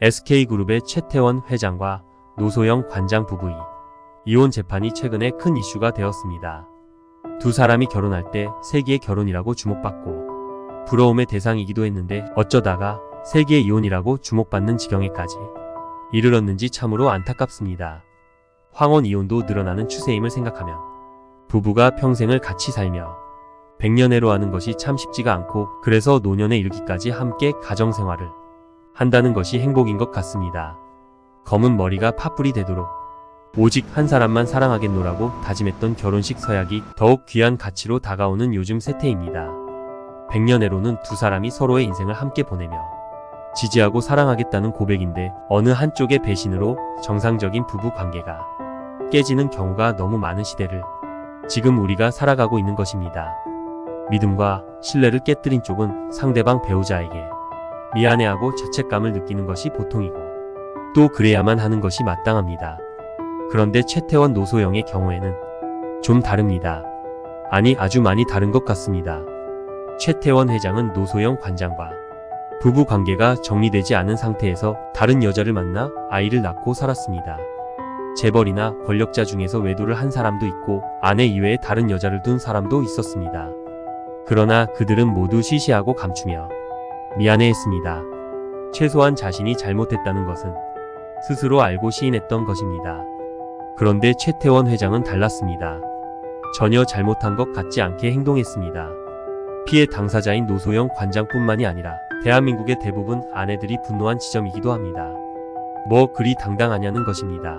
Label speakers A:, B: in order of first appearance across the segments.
A: SK그룹의 최태원 회장과 노소영 관장 부부의 이혼 재판이 최근에 큰 이슈가 되었습니다. 두 사람이 결혼할 때 세기의 결혼이라고 주목받고 부러움의 대상이기도 했는데 어쩌다가 세기의 이혼이라고 주목받는 지경에까지 이르렀는지 참으로 안타깝습니다. 황혼 이혼도 늘어나는 추세임을 생각하면 부부가 평생을 같이 살며 백년해로 하는 것이 참 쉽지가 않고, 그래서 노년에 이르기까지 함께 가정생활을 한다는 것이 행복인 것 같습니다. 검은 머리가 팥불이 되도록 오직 한 사람만 사랑하겠노라고 다짐했던 결혼식 서약이 더욱 귀한 가치로 다가오는 요즘 세태입니다. 백년해로는 두 사람이 서로의 인생을 함께 보내며 지지하고 사랑하겠다는 고백인데, 어느 한쪽의 배신으로 정상적인 부부 관계가 깨지는 경우가 너무 많은 시대를 지금 우리가 살아가고 있는 것입니다. 믿음과 신뢰를 깨뜨린 쪽은 상대방 배우자에게 미안해하고 죄책감을 느끼는 것이 보통이고, 또 그래야만 하는 것이 마땅합니다. 그런데 최태원 노소영의 경우에는 좀 다릅니다. 아니, 아주 많이 다른 것 같습니다. 최태원 회장은 노소영 관장과 부부 관계가 정리되지 않은 상태에서 다른 여자를 만나 아이를 낳고 살았습니다. 재벌이나 권력자 중에서 외도를 한 사람도 있고 아내 이외에 다른 여자를 둔 사람도 있었습니다. 그러나 그들은 모두 시시하고 감추며 미안해했습니다. 최소한 자신이 잘못했다는 것은 스스로 알고 시인했던 것입니다. 그런데 최태원 회장은 달랐습니다. 전혀 잘못한 것 같지 않게 행동했습니다. 피해 당사자인 노소영 관장뿐만이 아니라 대한민국의 대부분 아내들이 분노한 지점이기도 합니다. 뭐 그리 당당하냐는 것입니다.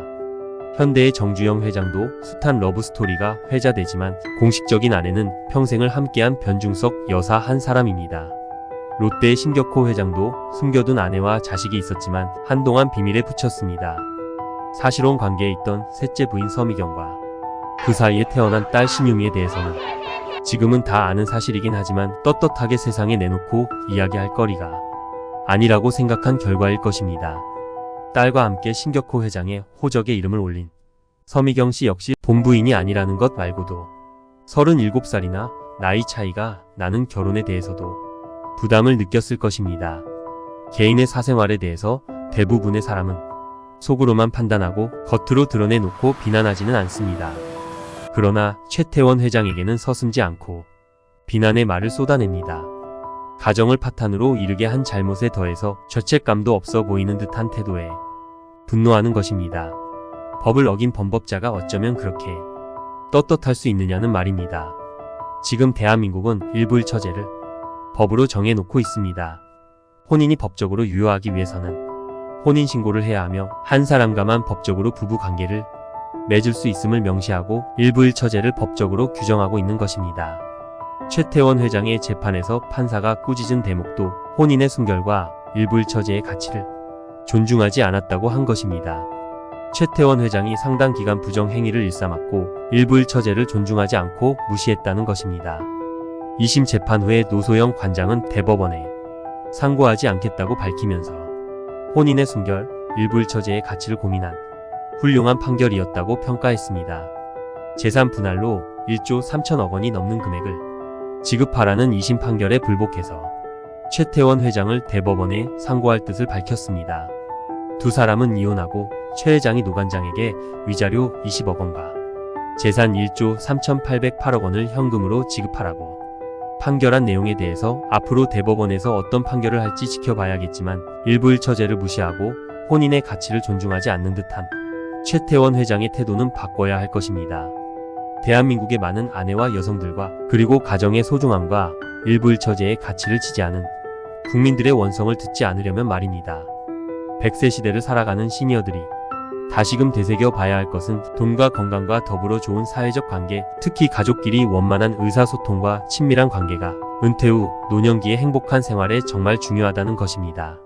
A: 현대의 정주영 회장도 숱한 러브스토리가 회자되지만 공식적인 아내는 평생을 함께한 변중석 여사 한 사람입니다. 롯데의 신격호 회장도 숨겨둔 아내와 자식이 있었지만 한동안 비밀에 붙였습니다. 사실혼 관계에 있던 셋째 부인 서미경과 그 사이에 태어난 딸 신유미에 대해서는 지금은 다 아는 사실이긴 하지만 떳떳하게 세상에 내놓고 이야기할 거리가 아니라고 생각한 결과일 것입니다. 딸과 함께 신격호 회장의 호적에 이름을 올린 서미경 씨 역시 본부인이 아니라는 것 말고도 37살이나 나이 차이가 나는 결혼에 대해서도 부담을 느꼈을 것입니다. 개인의 사생활에 대해서 대부분의 사람은 속으로만 판단하고 겉으로 드러내놓고 비난하지는 않습니다. 그러나 최태원 회장에게는 서슴지 않고 비난의 말을 쏟아냅니다. 가정을 파탄으로 이르게 한 잘못에 더해서 죄책감도 없어 보이는 듯한 태도에 분노하는 것입니다. 법을 어긴 범법자가 어쩌면 그렇게 떳떳할 수 있느냐는 말입니다. 지금 대한민국은 일불처제를 법으로 정해놓고 있습니다. 혼인이 법적으로 유효하기 위해서는 혼인신고를 해야 하며 한 사람과만 법적으로 부부관계를 맺을 수 있음을 명시하고 일부일처제를 법적으로 규정하고 있는 것입니다. 최태원 회장의 재판에서 판사가 꾸짖은 대목도 혼인의 순결과 일부일처제의 가치를 존중하지 않았다고 한 것입니다. 최태원 회장이 상당 기간 부정행위를 일삼았고 일부일처제를 존중하지 않고 무시했다는 것입니다. 2심 재판 후에 노소영 관장은 대법원에 상고하지 않겠다고 밝히면서 혼인의 순결, 일부일처제의 가치를 고민한 훌륭한 판결이었다고 평가했습니다. 재산 분할로 1조 3천억 원이 넘는 금액을 지급하라는 2심 판결에 불복해서 최태원 회장을 대법원에 상고할 뜻을 밝혔습니다. 두 사람은 이혼하고 최 회장이 노 관장에게 위자료 20억 원과 재산 1조 3,808억 원을 현금으로 지급하라고 판결한 내용에 대해서 앞으로 대법원에서 어떤 판결을 할지 지켜봐야겠지만 일부일처제를 무시하고 혼인의 가치를 존중하지 않는 듯한 최태원 회장의 태도는 바꿔야 할 것입니다. 대한민국의 많은 아내와 여성들과 그리고 가정의 소중함과 일부일처제의 가치를 지지하는 국민들의 원성을 듣지 않으려면 말입니다. 100세 시대를 살아가는 시니어들이 다시금 되새겨 봐야 할 것은 돈과 건강과 더불어 좋은 사회적 관계, 특히 가족끼리 원만한 의사소통과 친밀한 관계가 은퇴 후 노년기의 행복한 생활에 정말 중요하다는 것입니다.